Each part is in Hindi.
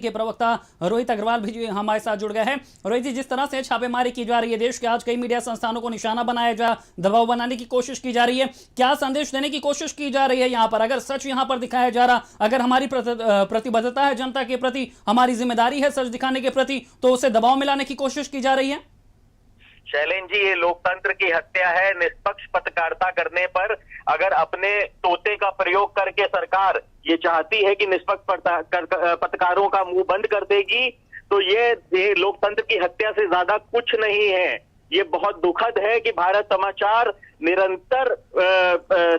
के प्रवक्ता रोहित अग्रवाल भी हमारे साथ जुड़ गए हैं। रोहित जी, जिस तरह से छापेमारी की जा रही है, देश के आज कई मीडिया संस्थानों को निशाना बनाया जा, दबाव बनाने की कोशिश की जा रही है, क्या संदेश देने की कोशिश की जा रही है यहाँ पर? अगर सच यहाँ पर दिखाया जा रहा, अगर हमारी प्रतिबद्धता है जनता के प्रति, हमारी जिम्मेदारी है सच दिखाने के प्रति, तो उसे दबाव में लाने की कोशिश की जा रही है। शैलेन जी, ये लोकतंत्र की हत्या है। निष्पक्ष पत्रकारिता करने पर अगर अपने तोते का प्रयोग करके सरकार ये चाहती है कि निष्पक्ष पत्रकारों का मुंह बंद कर देगी, तो ये लोकतंत्र की हत्या से ज्यादा कुछ नहीं है। ये बहुत दुखद है कि भारत समाचार निरंतर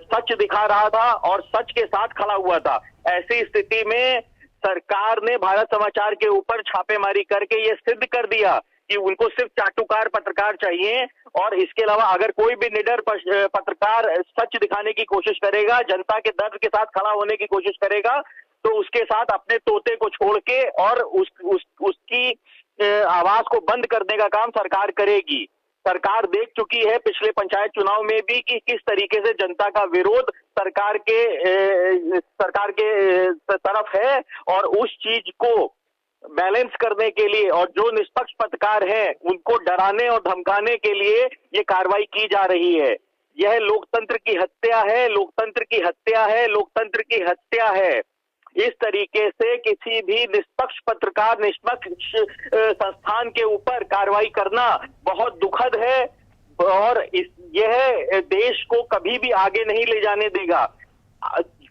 सच दिखा रहा था और सच के साथ खड़ा हुआ था। ऐसी स्थिति में सरकार ने भारत समाचार के ऊपर छापेमारी करके ये सिद्ध कर दिया कि उनको सिर्फ चाटुकार पत्रकार चाहिए, और इसके अलावा अगर कोई भी निडर पत्रकार सच दिखाने की कोशिश करेगा, जनता के दर्द के साथ खड़ा होने की कोशिश करेगा, तो उसके साथ अपने तोते को छोड़ के और उसकी आवाज को बंद करने का काम सरकार करेगी। सरकार देख चुकी है पिछले पंचायत चुनाव में भी कि किस तरीके से जनता का विरोध सरकार के तरफ है, और उस चीज को बैलेंस करने के लिए और जो निष्पक्ष पत्रकार हैं उनको डराने और धमकाने के लिए ये कार्रवाई की जा रही है। यह लोकतंत्र की हत्या है, लोकतंत्र की हत्या है, लोकतंत्र की हत्या है। इस तरीके से किसी भी निष्पक्ष पत्रकार, निष्पक्ष संस्थान के ऊपर कार्रवाई करना बहुत दुखद है, और यह देश को कभी भी आगे नहीं ले जाने देगा।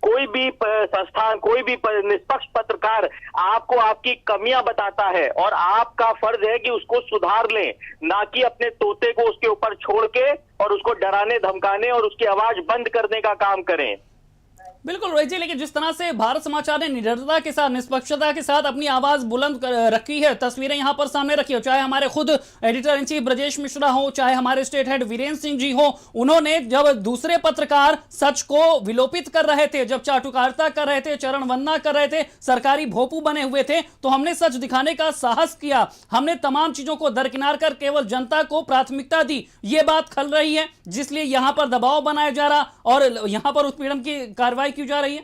कोई भी संस्थान, कोई भी निष्पक्ष पत्रकार आपको आपकी कमियां बताता है और आपका फर्ज है कि उसको सुधार लें, ना कि अपने तोते को उसके ऊपर छोड़ के और उसको डराने धमकाने और उसकी आवाज बंद करने का काम करें। बिल्कुल रोहित जी, लेकिन जिस तरह से भारत समाचार ने निडरता के साथ, निष्पक्षता के साथ अपनी आवाज बुलंद रखी है, तस्वीरें यहां पर सामने रखी हो, चाहे हमारे खुद editor in chief Brajesh Mishra हो, चाहे हमारे स्टेट हेड वीरेंद्र सिंह जी हो, उन्होंने जब दूसरे पत्रकार सच को विलोपित कर रहे थे, जब चाटुकारिता कर रहे थे, चरण वंदना कर रहे थे, सरकारी भोपू बने हुए थे, तो हमने सच दिखाने का साहस किया। हमने तमाम चीजों को दरकिनार कर केवल जनता को प्राथमिकता दी। ये बात खल रही है, जिसलिए यहां पर दबाव बनाया जा रहा और यहां पर उत्पीड़न की कार्रवाई की जा रही है।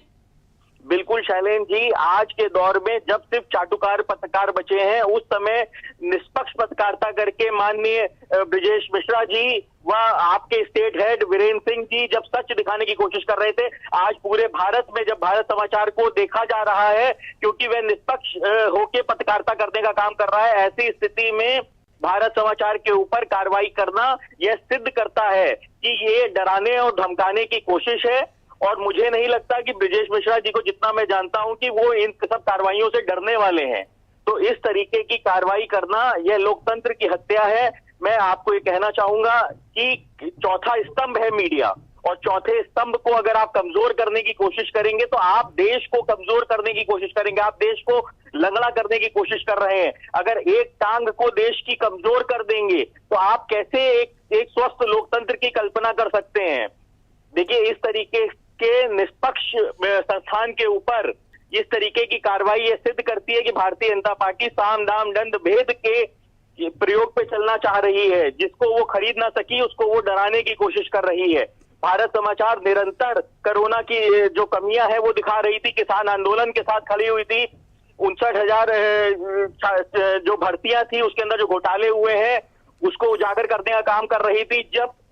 बिल्कुल शैलेन जी, आज के दौर में जब सिर्फ चाटुकार पत्रकार बचे हैं, उस समय निष्पक्ष पत्रकारिता करके माननीय ब्रजेश मिश्रा जी व आपके स्टेट हेड वीरेंद्र सिंह जी जब सच दिखाने की कोशिश कर रहे थे, आज पूरे भारत में जब भारत समाचार को देखा जा रहा है क्योंकि वह निष्पक्ष होकर पत्रकारिता करने का काम कर रहा है, ऐसी स्थिति में भारत समाचार के ऊपर कार्रवाई करना यह सिद्ध करता है कि ये डराने और धमकाने की कोशिश है। और मुझे नहीं लगता कि ब्रजेश मिश्रा जी को, जितना मैं जानता हूं, कि वो इन सब कार्रवाइयों से डरने वाले हैं। तो इस तरीके की कार्रवाई करना यह लोकतंत्र की हत्या है। मैं आपको ये कहना चाहूंगा कि चौथा स्तंभ है मीडिया, और चौथे स्तंभ को अगर आप कमजोर करने की कोशिश करेंगे तो आप देश को कमजोर करने की कोशिश करेंगे, आप देश को लंगड़ा करने की कोशिश कर रहे हैं। अगर एक टांग को देश की कमजोर कर देंगे तो आप कैसे एक स्वस्थ लोकतंत्र की कल्पना कर सकते हैं? देखिए, इस तरीके के निष्पक्ष संस्थान के ऊपर इस तरीके की कार्रवाई ये सिद्ध करती है कि भारतीय जनता पार्टी साम दाम दंड भेद के प्रयोग पे चलना चाह रही है। जिसको वो खरीद ना सकी उसको वो डराने की कोशिश कर रही है। भारत समाचार निरंतर कोरोना की जो कमियां हैं वो दिखा रही थी, किसान आंदोलन के साथ खड़ी हुई थी, 59,000 जो भर्तियां थी उसके अंदर जो घोटाले हुए हैं उसको उजागर करने का काम कर रही थी।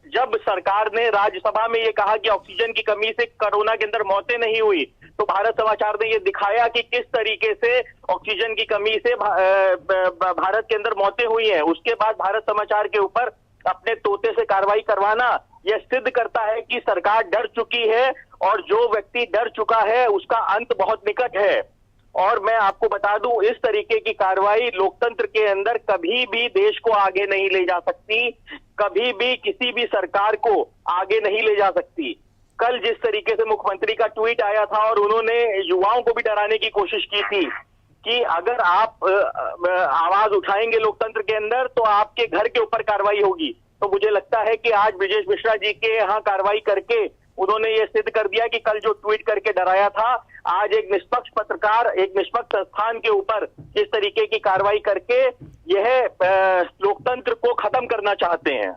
जब सरकार ने राज्यसभा में ये कहा कि ऑक्सीजन की कमी से कोरोना के अंदर मौतें नहीं हुई, तो भारत समाचार ने ये दिखाया कि किस तरीके से ऑक्सीजन की कमी से भारत के अंदर मौतें हुई हैं। उसके बाद भारत समाचार के ऊपर अपने तोते से कार्रवाई करवाना यह सिद्ध करता है कि सरकार डर चुकी है, और जो व्यक्ति डर चुका है उसका अंत बहुत निकट है। और मैं आपको बता दूं, इस तरीके की कार्रवाई लोकतंत्र के अंदर कभी भी देश को आगे नहीं ले जा सकती, कभी भी किसी भी सरकार को आगे नहीं ले जा सकती। कल जिस तरीके से मुख्यमंत्री का ट्वीट आया था और उन्होंने युवाओं को भी डराने की कोशिश की थी कि अगर आप आवाज उठाएंगे लोकतंत्र के अंदर तो आपके घर के ऊपर कार्रवाई होगी, तो मुझे लगता है कि आज ब्रजेश मिश्रा जी के यहाँ कार्रवाई करके उन्होंने ये सिद्ध कर दिया कि कल जो ट्वीट करके डराया था, आज एक निष्पक्ष पत्रकार, एक निष्पक्ष संस्थान के ऊपर इस तरीके की कार्रवाई करके यह लोकतंत्र को खत्म करना चाहते हैं।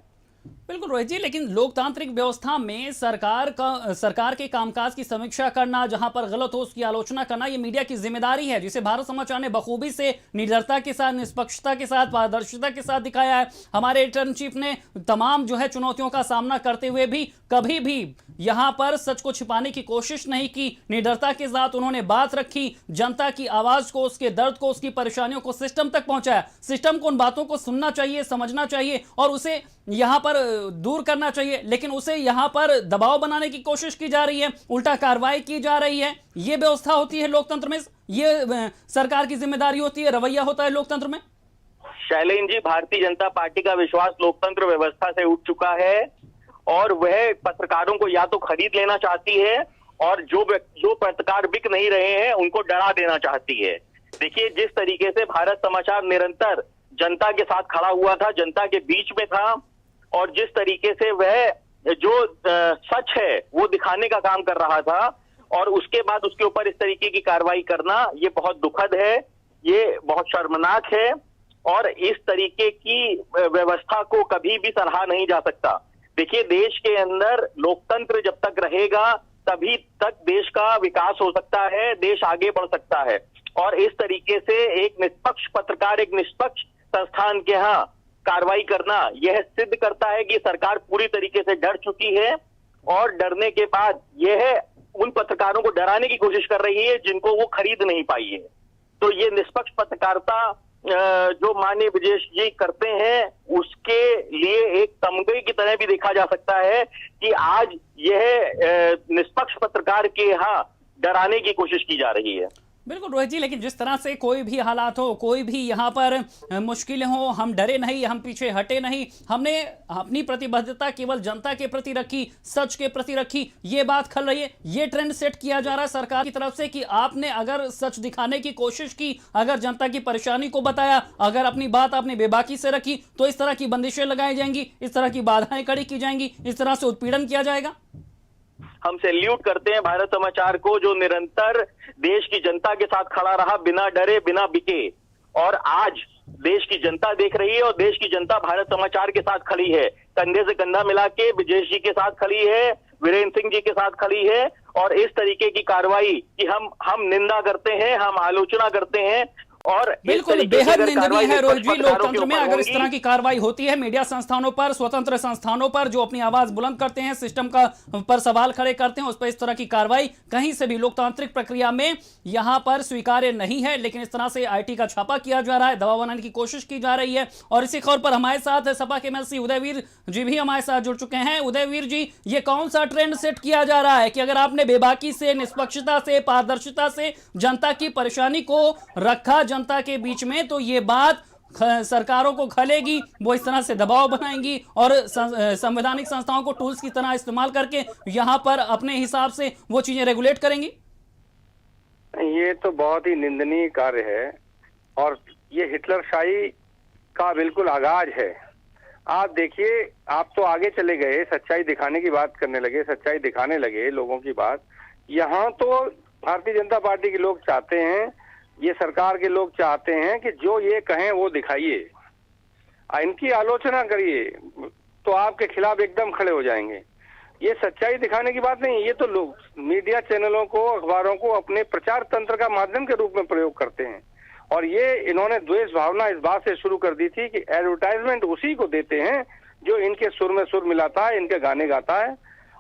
बिल्कुल रोहित जी, लेकिन लोकतांत्रिक व्यवस्था में सरकार के कामकाज की समीक्षा करना, जहां पर गलत हो उसकी आलोचना करना, ये मीडिया की जिम्मेदारी है, जिसे भारत समाचार ने बखूबी से निडरता के साथ, निष्पक्षता के साथ, पारदर्शिता के साथ दिखाया है। हमारे एडिटर इन चीफ ने तमाम जो है चुनौतियों का सामना करते हुए भी कभी भी यहां पर सच को छिपाने की कोशिश नहीं की। निडरता के साथ उन्होंने बात रखी, जनता की आवाज को, उसके दर्द को, उसकी परेशानियों को सिस्टम तक पहुंचाया। सिस्टम को उन बातों को सुनना चाहिए, समझना चाहिए और उसे यहां पर दूर करना चाहिए, लेकिन उसे यहां पर दबाव बनाने की कोशिश की जा रही है, उल्टा कार्रवाई की जा रही है। यह व्यवस्था होती है लोकतंत्र में, ये सरकार की जिम्मेदारी होती है, रवैया होता है लोकतंत्र में। शैलेन जी, भारतीय जनता पार्टी का विश्वास लोकतंत्र व्यवस्था से उठ चुका है और वह पत्रकारों को या तो खरीद लेना चाहती है और जो पत्रकार बिक नहीं रहे हैं उनको डरा देना चाहती है। देखिए, जिस तरीके से भारत समाचार निरंतर जनता के साथ खड़ा हुआ था, जनता के बीच में था और जिस तरीके से वह जो सच है वो दिखाने का काम कर रहा था और उसके बाद उसके ऊपर इस तरीके की कार्रवाई करना, ये बहुत दुखद है, ये बहुत शर्मनाक है और इस तरीके की व्यवस्था को कभी भी सराहा नहीं जा सकता। देखिए, देश के अंदर लोकतंत्र जब तक रहेगा तभी तक देश का विकास हो सकता है, देश आगे बढ़ सकता है और इस तरीके से एक निष्पक्ष पत्रकार, एक निष्पक्ष संस्थान के यहाँ कार्रवाई करना यह सिद्ध करता है कि सरकार पूरी तरीके से डर चुकी है और डरने के बाद यह उन पत्रकारों को डराने की कोशिश कर रही है जिनको वो खरीद नहीं पाई है। तो ये निष्पक्ष पत्रकारिता जो माननीय ब्रजेश जी करते हैं उसके लिए एक तमगे की तरह भी देखा जा सकता है कि आज यह निष्पक्ष पत्रकार के यहाँ डराने की कोशिश की जा रही है। बिल्कुल रोहित जी, लेकिन जिस तरह से कोई भी हालात हो, कोई भी यहाँ पर मुश्किलें हो, हम डरे नहीं, हम पीछे हटे नहीं, हमने अपनी प्रतिबद्धता केवल जनता के प्रति रखी, सच के प्रति रखी। ये बात खल रही है, ये ट्रेंड सेट किया जा रहा है सरकार की तरफ से कि आपने अगर सच दिखाने की कोशिश की, अगर जनता की परेशानी को बताया, अगर अपनी बात आपने बेबाकी से रखी तो इस तरह की बंदिशें लगाई जाएंगी, इस तरह की बाधाएं खड़ी की जाएंगी, इस तरह से उत्पीड़न किया जाएगा। हम सैल्यूट करते हैं भारत समाचार को जो निरंतर देश की जनता के साथ खड़ा रहा, बिना डरे, बिना बिके और आज देश की जनता देख रही है और देश की जनता भारत समाचार के साथ खड़ी है, कंधे से कंधा मिला के ब्रजेश जी के साथ खड़ी है, वीरेंद्र सिंह जी के साथ खड़ी है और इस तरीके की कार्रवाई की हम निंदा करते हैं, हम आलोचना करते हैं और बिल्कुल बेहद निंदनीय है रोहित जी। लोकतंत्र में अगर इस तरह की कार्रवाई होती है, मीडिया संस्थानों पर, स्वतंत्र संस्थानों पर जो अपनी आवाज बुलंद करते हैं, सिस्टम का पर सवाल खड़े करते हैं, उस पर इस तरह की कार्रवाई कहीं से भी लोकतांत्रिक प्रक्रिया में यहां पर स्वीकार्य नहीं है। लेकिन इस तरह से आईटी का छापा किया जा रहा है, दबाव बनाने की कोशिश की जा रही है और इसी खबर पर हमारे साथ सपा के एमएलसी उदयवीर जी भी हमारे साथ जुड़ चुके हैं। उदयवीर जी, ये कौन सा ट्रेंड सेट किया जा रहा है कि अगर आपने बेबाकी से, निष्पक्षता से, पारदर्शिता से जनता की परेशानी को रखा जनता के बीच में, तो ये बात सरकारों को खलेगी, वो इस तरह से दबाव बनाएंगी और संवैधानिक संस्थाओं को टूल्स की तरह इस्तेमाल करके यहां पर अपने हिसाब से वो चीजें रेगुलेट करेंगी। ये तो बहुत ही निंदनीय कार्य है और ये हिटलरशाही का बिल्कुल आगाज है। आप देखिए, आप तो आगे चले गए, सच्चाई दिखाने की बात करने लगे, सच्चाई दिखाने लगे लोगों की बात। यहाँ तो भारतीय जनता पार्टी के लोग चाहते हैं, ये सरकार के लोग चाहते हैं कि जो ये कहें वो दिखाइए, इनकी आलोचना करिए तो आपके खिलाफ एकदम खड़े हो जाएंगे। ये सच्चाई दिखाने की बात नहीं, ये तो लोग मीडिया चैनलों को, अखबारों को अपने प्रचार तंत्र का माध्यम के रूप में प्रयोग करते हैं और ये इन्होंने द्वेष भावना इस बात से शुरू कर दी थी कि एडवर्टाइजमेंट उसी को देते हैं जो इनके सुर में सुर मिलाता है, इनके गाने गाता है।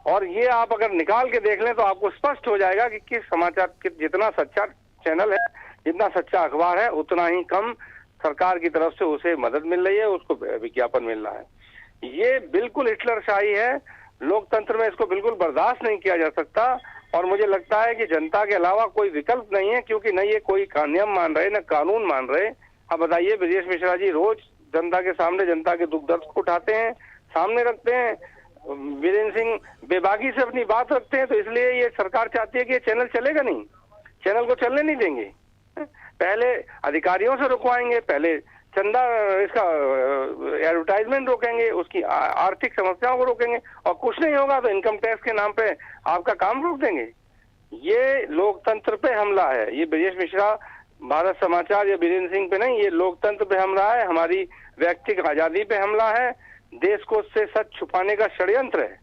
और ये आप अगर निकाल के देख लें तो आपको स्पष्ट हो जाएगा कि किस समाचार, जितना सच्चा चैनल है, जितना सच्चा अखबार है, उतना ही कम सरकार की तरफ से उसे मदद मिल रही है, उसको विज्ञापन मिल रहा है। ये बिल्कुल हिटलरशाही है, लोकतंत्र में इसको बिल्कुल बर्दाश्त नहीं किया जा सकता और मुझे लगता है कि जनता के अलावा कोई विकल्प नहीं है, क्योंकि न ये कोई नियम मान रहे, न कानून मान रहे। अब बताइए, ब्रजेश मिश्रा जी रोज जनता के सामने जनता के दुख दर्द को उठाते हैं, सामने रखते हैं, वीरेंद्र सिंह बेबाकी से अपनी बात रखते हैं, तो इसलिए ये सरकार चाहती है कि ये चैनल चलेगा नहीं, चैनल को चलने नहीं देंगे। पहले अधिकारियों से रुकवाएंगे, पहले चंदा, इसका एडवर्टाइजमेंट रोकेंगे, उसकी आर्थिक समस्याओं को रोकेंगे और कुछ नहीं होगा तो इनकम टैक्स के नाम पे आपका काम रोक देंगे। ये लोकतंत्र पे हमला है। ये ब्रजेश मिश्रा, भारत समाचार या वीरेंद्र सिंह पे नहीं, ये लोकतंत्र पे हमला है, हमारी व्यक्तिगत आजादी पे हमला है। देश को उससे सच छुपाने का षड्यंत्र है।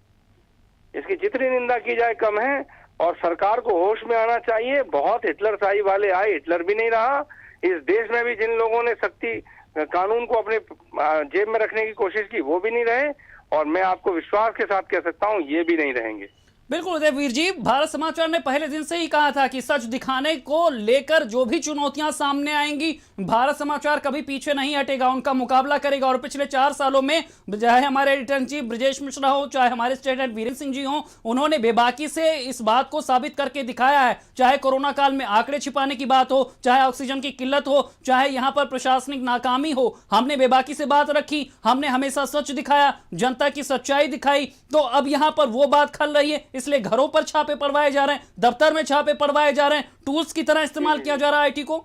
इसकी जितनी निंदा की जाए कम है। और सरकार को होश में आना चाहिए। बहुत हिटलरशाही वाले आए, हिटलर भी नहीं रहा। इस देश में भी जिन लोगों ने सख्ती कानून को अपने जेब में रखने की कोशिश की वो भी नहीं रहे, और मैं आपको विश्वास के साथ कह सकता हूं ये भी नहीं रहेंगे। बिल्कुल उदयवीर जी, भारत समाचार ने पहले दिन से ही कहा था कि सच दिखाने को लेकर जो भी चुनौतियां सामने आएंगी भारत समाचार कभी पीछे नहीं हटेगा, उनका मुकाबला करेगा। और पिछले 4 सालों में चाहे हमारे editor in chief Brajesh Mishra हो, चाहे हमारे स्टेट हेड वीरेंद्र सिंह जी हो, उन्होंने बेबाकी से इस बात को साबित करके दिखाया है। चाहे कोरोना काल में आंकड़े छिपाने की बात हो, चाहे ऑक्सीजन की किल्लत हो, चाहे यहाँ पर प्रशासनिक नाकामी हो, हमने बेबाकी से बात रखी, हमने हमेशा सच दिखाया, जनता की सच्चाई दिखाई। तो अब यहाँ पर वो बात खल रही है, इसलिए घरों पर छापे पड़वाए जा रहे हैं, दफ्तर में छापे पड़वाए जा रहे हैं, टूल्स की तरह इस्तेमाल किया जा रहा है आईटी को।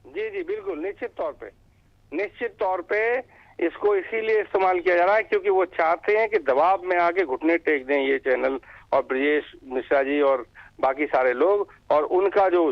जी जी बिल्कुल, निश्चित तौर पे इसको इसीलिए इस्तेमाल किया जा रहा है क्योंकि वो चाहते हैं कि दबाव में आके घुटने टेक दें ये चैनल और ब्रजेश मिश्रा जी और बाकी सारे लोग, और उनका जो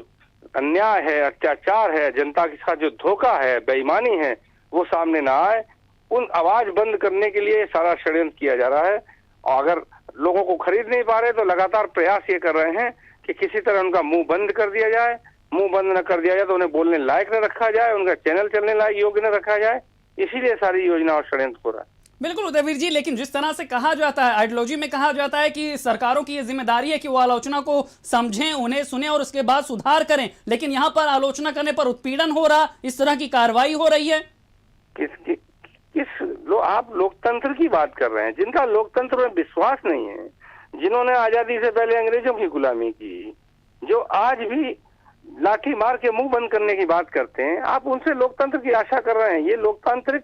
अन्याय है, अत्याचार है, जनता के साथ जो धोखा है, बेईमानी है, वो सामने ना आए। उन आवाज बंद करने के लिए सारा षड्यंत्र किया जा रहा है। और अगर लोगों को खरीद नहीं पा रहे तो लगातार प्रयास ये कर रहे हैं कि किसी तरह उनका मुंह बंद कर दिया जाए। मुंह बंद न कर दिया जाए तो उन्हें बोलने लायक न रखा जाए, उनका चैनल चलने लायक योग्य न रखा जाए। इसीलिए सारी योजना और षड्यंत्र हो रहा है। बिल्कुल उदयवीर जी, लेकिन जिस तरह से कहा जाता है, आइडियोलॉजी में कहा जाता है कि सरकारों की ये जिम्मेदारी है कि वो आलोचना को समझें, उन्हें सुने और उसके बाद सुधार करें, लेकिन यहाँ पर आलोचना करने पर उत्पीड़न हो रहा, इस तरह की कार्रवाई हो रही है। आप लोकतंत्र की बात कर रहे हैं, जिनका लोकतंत्र में विश्वास नहीं है, जिन्होंने आजादी से पहले अंग्रेजों की गुलामी की, जो आज भी लाठी मार के मुंह बंद करने की बात करते हैं, आप उनसे लोकतंत्र की आशा कर रहे हैं। ये लोकतांत्रिक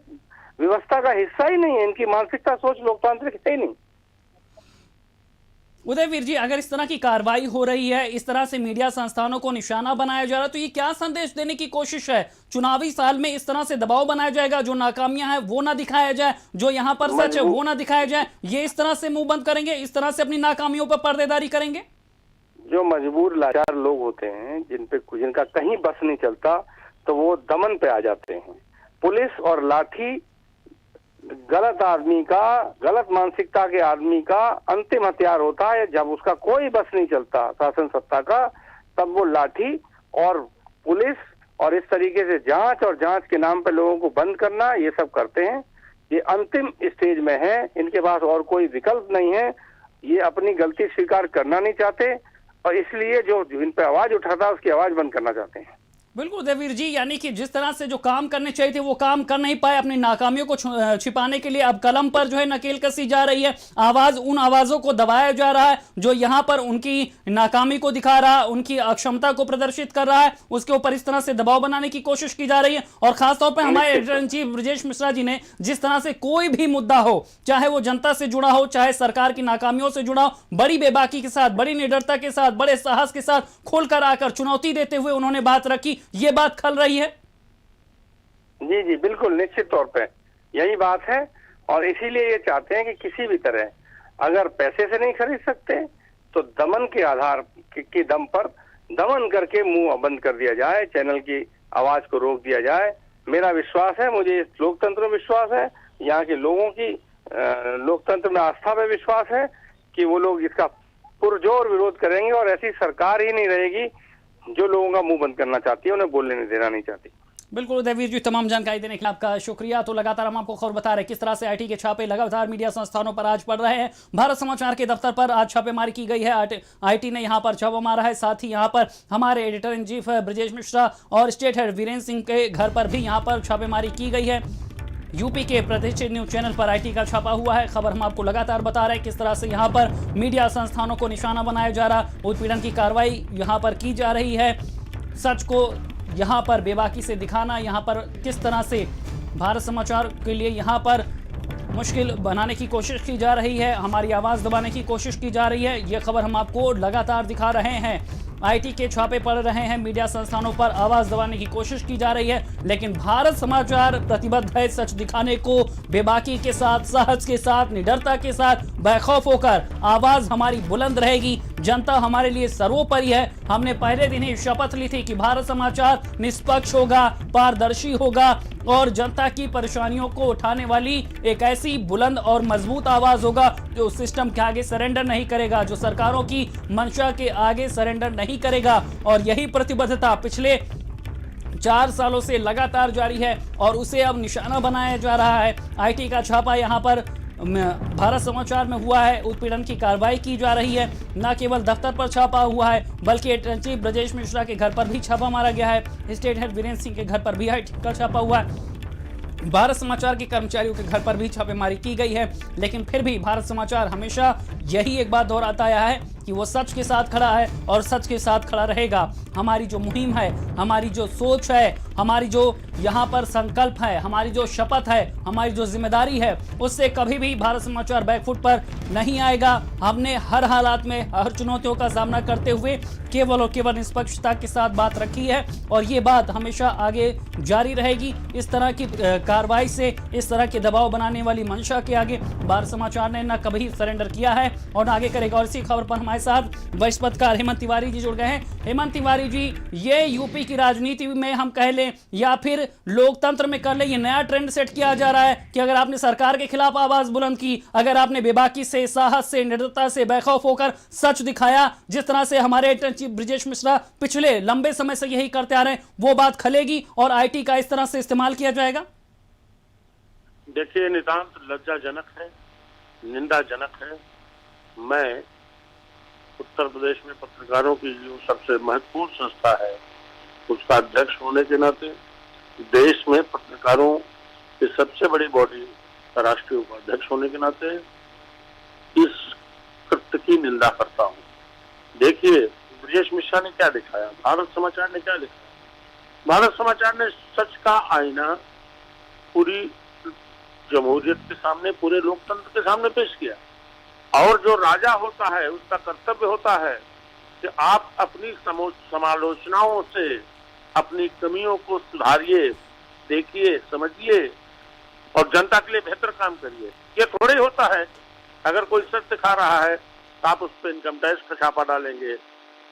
व्यवस्था का हिस्सा ही नहीं है, इनकी मानसिकता सोच लोकतांत्रिक है ही नहीं। उदयवीर जी, अगर इस तरह की कार्रवाई हो रही है, इस तरह से मीडिया संस्थानों को निशाना बनाया जा रहा है, तो ये क्या संदेश देने की कोशिश है? चुनावी साल में इस तरह से दबाव बनाया जाएगा, जो नाकामियां हैं वो ना दिखाया जाए, जो यहाँ पर सच है वो ना दिखाया जाए, ये इस तरह से मुंह बंद करेंगे, इस तरह से अपनी नाकामियों पर पर्देदारी करेंगे? जो मजबूर लाचार लोग होते हैं, जिनका कहीं बस नहीं चलता, तो वो दमन पे आ जाते हैं। पुलिस और लाठी गलत आदमी का, गलत मानसिकता के आदमी का अंतिम हथियार होता है। जब उसका कोई बस नहीं चलता शासन सत्ता का, तब वो लाठी और पुलिस और इस तरीके से जांच और जांच के नाम पे लोगों को बंद करना, ये सब करते हैं। ये अंतिम स्टेज में है, इनके पास और कोई विकल्प नहीं है। ये अपनी गलती स्वीकार करना नहीं चाहते और इसलिए जो इन पे आवाज उठाता है उसकी आवाज बंद करना चाहते हैं। बिल्कुल उदयवीर जी, यानी कि जिस तरह से जो काम करने चाहिए थे वो काम कर नहीं पाए, अपनी नाकामियों को छिपाने के लिए अब कलम पर जो है नकेल कसी जा रही है, आवाज उन आवाजों को दबाया जा रहा है जो यहाँ पर उनकी नाकामी को दिखा रहा है, उनकी अक्षमता को प्रदर्शित कर रहा है, उसके ऊपर इस तरह से दबाव बनाने की कोशिश की जा रही है। और खासतौर पर हमारे editor in chief Brajesh Mishra ji ने जिस तरह से कोई भी मुद्दा हो, चाहे वो जनता से जुड़ा हो, चाहे सरकार की नाकामियों से जुड़ा हो, बड़ी बेबाकी के साथ, बड़ी निडरता के साथ, बड़े साहस के साथ खुलकर आकर चुनौती देते हुए उन्होंने बात रखी। ये बात खल रही है। जी जी बिल्कुल, निश्चित तौर पे यही बात है। और इसीलिए ये चाहते हैं कि किसी भी तरह, अगर पैसे से नहीं खरीद सकते तो दमन के आधार के दम पर दमन करके मुंह बंद कर दिया जाए, चैनल की आवाज को रोक दिया जाए। मेरा विश्वास है, मुझे इस लोकतंत्र में विश्वास है, यहाँ के लोगों की लोकतंत्र में आस्था में विश्वास है कि वो लोग इसका पुरजोर विरोध करेंगे और ऐसी सरकार ही नहीं रहेगी जो लोगों का मुंह बंद करना चाहती है, उन्हें बोलने नहीं देना नहीं चाहती। बिल्कुल उदयवीर जी, तमाम जानकारी देने के लिए आपका शुक्रिया। तो लगातार हम आपको खबर बता रहे हैं किस तरह से आईटी के छापे लगातार मीडिया संस्थानों पर आज पड़ रहे हैं। भारत समाचार के दफ्तर पर आज छापेमारी की गई है, आईटी ने यहां पर छापा मारा है। साथ ही यहां पर हमारे editor in chief Brajesh Mishra और स्टेट हेड वीरेंद्र सिंह के घर पर भी यहां पर छापेमारी की गई है। यूपी के प्रतिष्ठित न्यूज चैनल पर आईटी का छापा हुआ है। खबर हम आपको लगातार बता रहे हैं किस तरह से यहां पर मीडिया संस्थानों को निशाना बनाया जा रहा, उत्पीड़न की कार्रवाई यहां पर की जा रही है। सच को यहाँ पर बेबाकी से दिखाना, यहाँ पर किस तरह से भारत समाचार के लिए यहाँ पर मुश्किल बनाने की कोशिश की जा रही है, हमारी आवाज़ दबाने की कोशिश की जा रही है, ये खबर हम आपको लगातार दिखा रहे हैं। आईटी के छापे पड़ रहे हैं, मीडिया संस्थानों पर आवाज़ दबाने की कोशिश की जा रही है, लेकिन भारत समाचार प्रतिबद्ध है सच दिखाने को। बेबाकी के साथ, साहस के साथ, निडरता के साथ, बेखौफ होकर आवाज़ हमारी बुलंद रहेगी। जनता हमारे लिए सर्वोपरि है। हमने पहले दिन ही शपथ ली थी कि भारत समाचार निष्पक्ष होगा, पारदर्शी होगा और जनता की परेशानियों को उठाने वाली एक ऐसी बुलंद और मजबूत आवाज होगा जो सिस्टम के आगे सरेंडर नहीं करेगा, जो सरकारों की मंशा के आगे सरेंडर नहीं करेगा। और यही प्रतिबद्धता पिछले 4 सालों से लगातार जारी है और उसे अब निशाना बनाया जा रहा है। आईटी का छापा यहां पर भारत समाचार में हुआ है, उत्पीड़न की कार्रवाई की जा रही है। न केवल दफ्तर पर छापा हुआ है बल्कि editor in chief Brajesh Mishra के घर पर भी छापा मारा गया है। स्टेट हेड वीरेंद्र सिंह के घर पर भी आईटी का छापा हुआ है। भारत समाचार के कर्मचारियों के घर पर भी छापेमारी की गई है। लेकिन फिर भी भारत समाचार हमेशा यही एक बात दोहराता आया है कि वो सच के साथ खड़ा है और सच के साथ खड़ा रहेगा। हमारी जो मुहिम है, हमारी जो सोच है, हमारी जो यहाँ पर संकल्प है, हमारी जो शपथ है, हमारी जो जिम्मेदारी है, उससे कभी भी भारत समाचार बैकफुट पर नहीं आएगा। हमने हर हालात में, हर चुनौतियों का सामना करते हुए केवल और केवल निष्पक्षता के साथ बात रखी है और ये बात हमेशा आगे जारी रहेगी। इस तरह की कार्रवाई से, इस तरह के दबाव बनाने वाली मंशा के आगे भारत समाचार ने न कभी सरेंडर किया है और आगे करेगा। और इसी खबर पर हमारे साथ वरिष्ठ पत्रकार हेमंत तिवारी जी जुड़ गए हैं। हेमंत तिवारी जी, ये यूपी की राजनीति में हम कह लें या फिर लोकतंत्र में कर ले, ये नया ट्रेंड सेट किया जा रहा है कि अगर आपने सरकार के खिलाफ आवाज बुलंद की, अगर आपने बेबाकी से, साहस से, निर्दयता से, बेखौफ होकर सच दिखाया, जिस तरह से हमारे editor in chief Brajesh Mishra पिछले लंबे समय से यही करते आ रहे हैं, वो बात खलेगी और आईटी का इस तरह से इस्तेमाल किया जाएगा। देखिए, नितांत लज्जाजनक है, निंदाजनक है। मैं उत्तर प्रदेश में पत्रकारों की जो सबसे महत्वपूर्ण संस्था है उसका अध्यक्ष होने के नाते, देश में पत्रकारों की सबसे बड़ी बॉडी का राष्ट्रीय उपाध्यक्ष होने के नाते इस कृत्य की निंदा करता हूँ। देखिए, ब्रजेश मिश्रा ने क्या दिखाया, भारत समाचार ने क्या दिखाया। भारत समाचार ने सच का आईना पूरी जमहूरियत के सामने, पूरे लोकतंत्र के सामने पेश किया। और जो राजा होता है उसका कर्तव्य होता है कि आप अपनी समालोचनाओं से अपनी कमियों को सुधारिए, देखिए, समझिए और जनता के लिए बेहतर काम करिए। ये थोड़ा ही होता है अगर कोई सच दिखा रहा है तो आप उस पर इनकम टैक्स का छापा डालेंगे,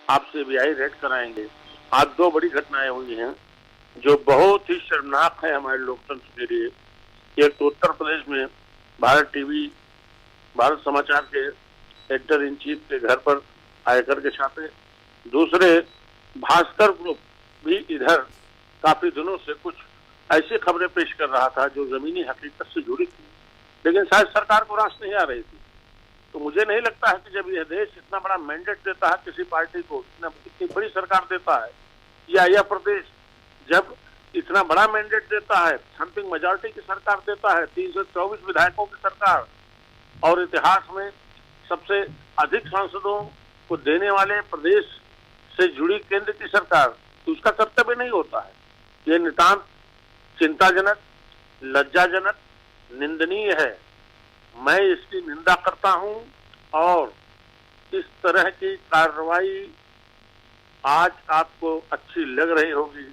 आप सीबीआई रेड कराएंगे। आज 2 बड़ी घटनाएं हुई हैं जो बहुत ही शर्मनाक है हमारे लोकतंत्र के लिए। एक तो उत्तर प्रदेश में भारत टीवी, भारत समाचार के एडिटर इन चीफ के घर पर आयकर के छापे। दूसरे, भास्कर ग्रुप भी इधर काफी दिनों से कुछ ऐसी खबरें पेश कर रहा था जो जमीनी हकीकत से जुड़ी थी, लेकिन शायद सरकार को रास नहीं आ रही थी। तो मुझे नहीं लगता है कि जब यह देश इतना बड़ा मैंडेट देता है किसी पार्टी को, इतनी बड़ी सरकार देता है, या यह प्रदेश जब इतना बड़ा मैंडेट देता है, थम्पिंग मेजॉरिटी की सरकार देता है, 324 विधायकों की सरकार और इतिहास में सबसे अधिक सांसदों को देने वाले प्रदेश से जुड़ी केंद्र की सरकार, तो उसका कर्तव्य नहीं होता है। ये नितांत चिंताजनक, लज्जाजनक, निंदनीय है। मैं इसकी निंदा करता हूं और इस तरह की कार्रवाई आज आपको अच्छी लग रही होगी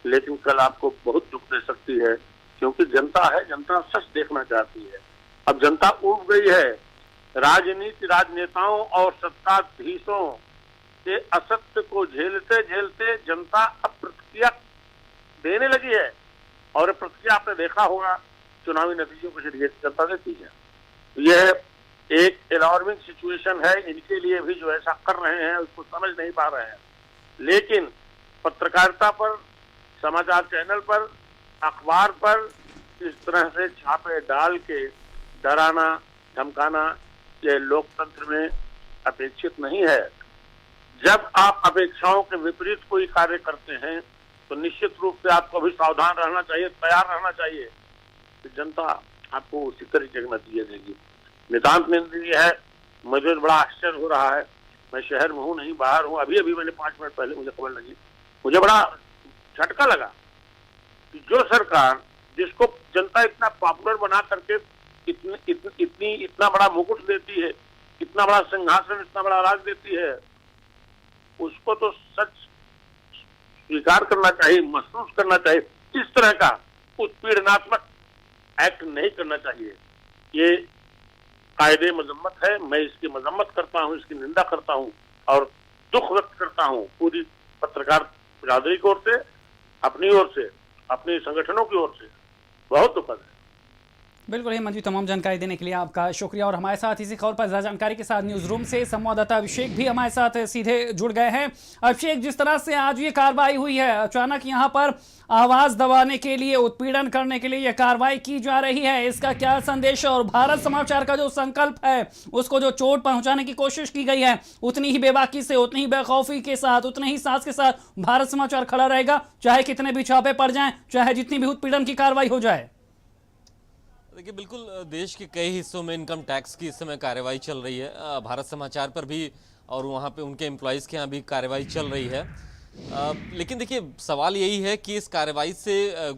लेकिन कल आपको बहुत दुख दे सकती है, क्योंकि जनता है, जनता सच देखना चाहती है। अब जनता उब गई है। राजनीति, राजनेताओं और सत्ताधीशों के असत्य को झेलते झेलते जनता अब प्रतिक्रिया देने लगी है और प्रतिक्रिया आपने देखा होगा चुनावी नतीजों के जरिए जनता देती है। यह एक अलार्मिंग सिचुएशन है इनके लिए भी जो ऐसा कर रहे हैं उसको समझ नहीं पा रहे हैं। लेकिन पत्रकारिता पर, समाचार चैनल पर, अखबार पर इस तरह से छापे डाल के डराना, धमकाना, ये लोकतंत्र में अपेक्षित नहीं है। जब आप अपेक्षाओं के विपरीत कोई कार्य करते हैं तो निश्चित रूप से आपको भी सावधान रहना चाहिए, तैयार रहना चाहिए कि जनता आपको उसी तरीके का नतीजा देगी। नितांत निंदनीय है। मुझे बड़ा आश्चर्य हो रहा है, मैं शहर में हूँ नहीं, बाहर हूँ। अभी अभी मैंने 5 मिनट पहले मुझे खबर लगी, मुझे बड़ा झटका लगा कि जो सरकार जिसको जनता इतना पॉपुलर बना करके इतना बड़ा मुकुट देती है, इतना बड़ा सिंहासन, इतना बड़ा राज देती है, उसको तो सच स्वीकार करना चाहिए, महसूस करना चाहिए। इस तरह का उत्पीड़नात्मक एक्ट नहीं करना चाहिए। ये कायदे मजम्मत है। मैं इसकी मजम्मत करता हूँ, इसकी निंदा करता हूँ और दुख व्यक्त करता हूँ पूरी पत्रकार बिरादरी की ओर से, अपनी ओर से अपने संगठनों की ओर से बहुत दुखद है। बिल्कुल हेमंत जी, तमाम जानकारी देने के लिए आपका शुक्रिया। और हमारे साथ इसी खबर पर ज्यादा जानकारी के साथ न्यूज रूम से संवाददाता अभिषेक भी हमारे साथ सीधे जुड़ गए हैं। अभिषेक, जिस तरह से आज ये कार्रवाई हुई है, अचानक यहाँ पर आवाज दबाने के लिए, उत्पीड़न करने के लिए यह कार्रवाई की जा रही है, इसका क्या संदेश है? और भारत समाचार का जो संकल्प है, उसको जो चोट पहुंचाने की कोशिश की गई है, उतनी ही बेबाकी से, उतनी ही बेखौफी के साथ, उतने ही साहस के साथ भारत समाचार खड़ा रहेगा, चाहे कितने भी छापे पड़ जाएं, चाहे जितनी भी उत्पीड़न की कार्रवाई हो जाए। देखिए, बिल्कुल देश के कई हिस्सों में इनकम टैक्स की इस समय कार्रवाई चल रही है। भारत समाचार पर भी और वहाँ पे उनके एम्प्लॉयज़ के यहाँ भी कार्रवाई चल रही है। लेकिन देखिए, सवाल यही है कि इस कार्रवाई से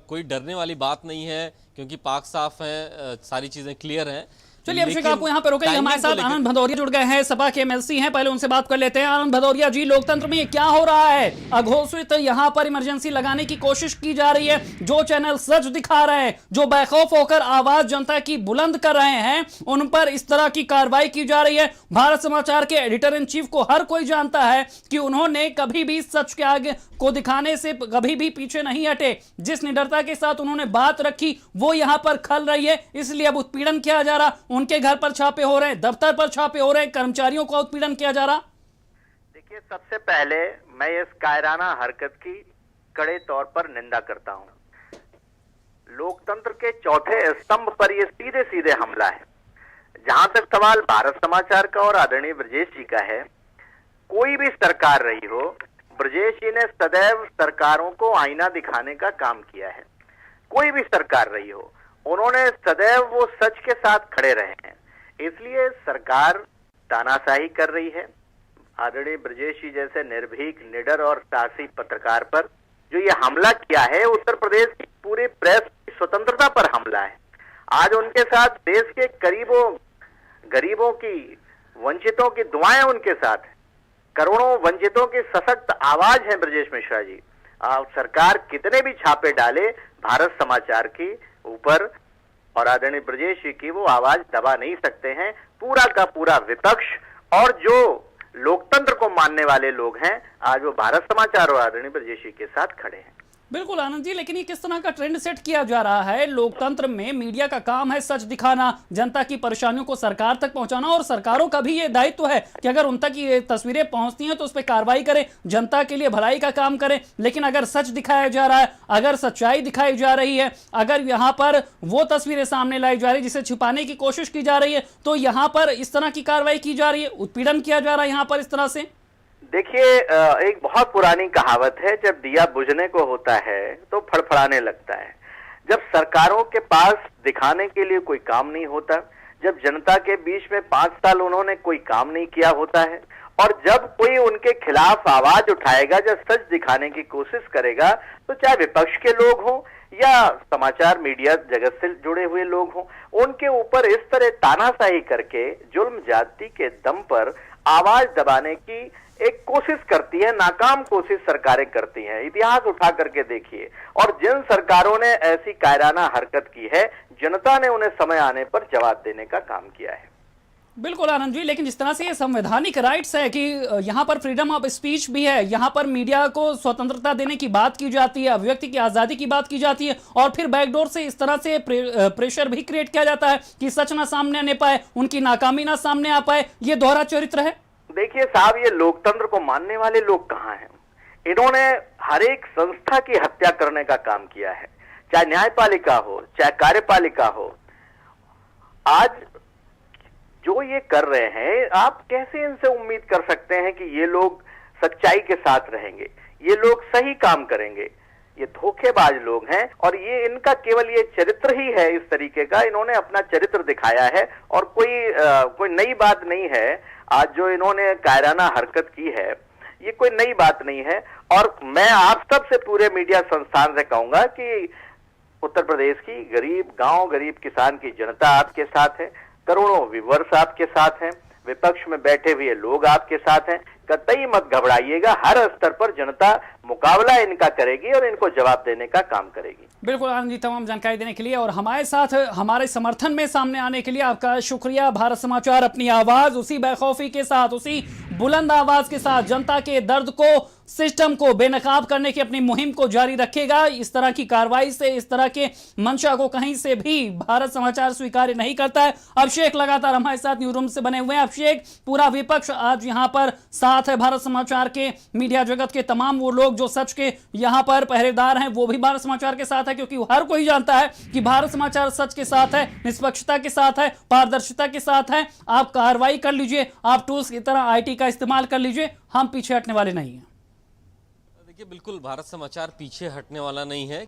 कोई डरने वाली बात नहीं है, क्योंकि पाक साफ हैं, सारी चीज़ें क्लियर हैं। चलिए अभिषेक, आपको यहाँ पे रोकेंगे। हमारे साथ आनंद भदौरिया जुड़ गए हैं, सपा के एमएलसी हैं, पहले उनसे बात कर लेते हैं। आनंद भदौरिया जी, लोकतंत्र में ये क्या हो रहा है? अघोषित यहाँ पर इमरजेंसी लगाने की कोशिश की जा रही है, जो चैनल सच दिखा रहे हैं, जो बेखौफ होकर आवाज जनता की बुलंद कर रहे हैं, उन पर इस तरह की कार्रवाई की जा रही है। भारत समाचार के एडिटर इन चीफ को हर कोई जानता है कि उन्होंने कभी भी सच के आगे को दिखाने से कभी भी पीछे नहीं हटे। जिस निडरता के साथ उन्होंने बात रखी, वो यहाँ पर खल रही है, इसलिए अब उत्पीड़न किया जा रहा। उनके घर पर छापे हो रहे हैं, दफ्तर पर छापे हो रहे हैं, कर्मचारियों का उत्पीड़न किया जा रहा। देखिए, सबसे पहले मैं इस कायराना हरकत की कड़े तौर पर निंदा करता हूं। लोकतंत्र के चौथे स्तंभ पर यह सीधे सीधे हमला है। जहां तक सवाल भारत समाचार का और आदरणीय ब्रजेश जी का है, कोई भी सरकार रही हो, ब्रजेश जी ने सदैव सरकारों को आईना दिखाने का काम किया है। कोई भी सरकार रही हो, उन्होंने सदैव वो सच के साथ खड़े रहे हैं। इसलिए सरकार तानाशाही कर रही है। आदरणीय ब्रजेश जी जैसे निर्भीक, निडर और साहसी पत्रकार पर जो ये हमला किया है, उत्तर प्रदेश की पूरी प्रेस की स्वतंत्रता पर हमला है। आज उनके साथ देश के गरीबों की, वंचितों की दुआएं उनके साथ, करोड़ों वंचितों की सशक्त आवाज है ब्रजेश मिश्रा जी। सरकार कितने भी छापे डाले, भारत समाचार की ऊपर और आदरणीय ब्रजेश जी की वो आवाज दबा नहीं सकते हैं। पूरा का पूरा विपक्ष और जो लोकतंत्र को मानने वाले लोग हैं, आज वो भारत समाचार और आदरणीय ब्रजेश जी के साथ खड़े हैं। बिल्कुल आनंद जी, लेकिन ये किस तरह का ट्रेंड सेट किया जा रहा है? लोकतंत्र में मीडिया का काम है सच दिखाना, जनता की परेशानियों को सरकार तक पहुंचाना, और सरकारों का भी ये दायित्व है कि अगर उन तक ये तस्वीरें पहुंचती हैं तो उस पर कार्रवाई करें, जनता के लिए भलाई का काम करें। लेकिन अगर सच दिखाया जा रहा है, अगर सच्चाई दिखाई जा रही है, अगर यहाँ पर वो तस्वीरें सामने लाई जा रही है जिसे छुपाने की कोशिश की जा रही है, तो यहाँ पर इस तरह की कार्रवाई की जा रही है, उत्पीड़न किया जा रहा है यहाँ पर इस तरह से। देखिए, एक बहुत पुरानी कहावत है, जब दिया बुझने को होता है तो फड़फड़ाने लगता है। जब सरकारों के पास दिखाने के लिए कोई काम नहीं होता, जब जनता के बीच में 5 साल उन्होंने कोई काम नहीं किया होता है, और जब कोई उनके खिलाफ आवाज उठाएगा, जब सच दिखाने की कोशिश करेगा, तो चाहे विपक्ष के लोग हों या समाचार मीडिया जगत से जुड़े हुए लोग हों, उनके ऊपर इस तरह तानाशाही करके जुल्म जाति के दम पर आवाज दबाने की एक कोशिश करती है, नाकाम कोशिश सरकारें करती हैं। इतिहास उठा करके देखिए, और जिन सरकारों ने ऐसी कायराना हरकत की है, जनता ने उन्हें समय आने पर जवाब देने का काम किया है। बिल्कुल आनंद जी, लेकिन जिस तरह से ये संवैधानिक राइट्स है कि यहाँ पर फ्रीडम ऑफ स्पीच भी है, यहाँ पर मीडिया को स्वतंत्रता देने की बात की जाती है, अभिव्यक्ति की आजादी की बात की जाती है, और फिर बैकडोर से इस तरह से प्रेशर भी क्रिएट किया जाता है कि सच ना सामने आने पाए, उनकी नाकामी ना सामने आ पाए। ये दोहरा चरित्र है। देखिए साहब, ये लोकतंत्र को मानने वाले लोग कहाँ हैं? इन्होंने हर एक संस्था की हत्या करने का काम किया है, चाहे न्यायपालिका हो, चाहे कार्यपालिका हो। आज जो ये कर रहे हैं, आप कैसे इनसे उम्मीद कर सकते हैं कि ये लोग सच्चाई के साथ रहेंगे, ये लोग सही काम करेंगे? ये धोखेबाज लोग हैं, और ये इनका केवल ये चरित्र ही है इस तरीके का। इन्होंने अपना चरित्र दिखाया है, और कोई नई बात नहीं है। आज जो इन्होंने कायराना हरकत की है, ये कोई नई बात नहीं है। और मैं आप सब से, पूरे मीडिया संस्थान से कहूंगा कि उत्तर प्रदेश की गरीब गांव, गरीब किसान की जनता आपके साथ है, करोड़ों व्यूअर्स आपके साथ हैं, विपक्ष में बैठे हुए लोग आपके साथ हैं, कतई मत घबराइएगा, हर स्तर पर जनता मुकाबला इनका करेगी और इनको जवाब देने का काम करेगी। बिल्कुल आनंद जी, तमाम जानकारी देने के लिए और हमारे साथ हमारे समर्थन में सामने आने के लिए आपका शुक्रिया। भारत समाचार अपनी आवाज उसी बेखौफी के साथ, उसी बुलंद आवाज के साथ जनता के दर्द को, सिस्टम को बेनकाब करने की अपनी मुहिम को जारी रखेगा। इस तरह की कार्रवाई से, इस तरह के मंशा को कहीं से भी भारत समाचार स्वीकार्य नहीं करता है। अभिषेक लगातार हमारे साथ न्यूज रूम से बने हुए हैं। अभिषेक, पूरा विपक्ष आज यहां पर साथ है भारत समाचार के, मीडिया जगत के तमाम वो लोग जो सच के यहां पर पहरेदार हैं वो भी भारत समाचार के साथ है, क्योंकि हर कोई जानता है कि भारत समाचार सच के साथ है, निष्पक्षता के साथ है, पारदर्शिता के साथ है। आप कार्रवाई कर लीजिए, आप टूल्स की तरह IT का इस्तेमाल कर लीजिए, हम पीछे हटने वाले नहीं हैं। देखिए, बिल्कुल भारत समाचार पीछे हटने वाला नहीं है।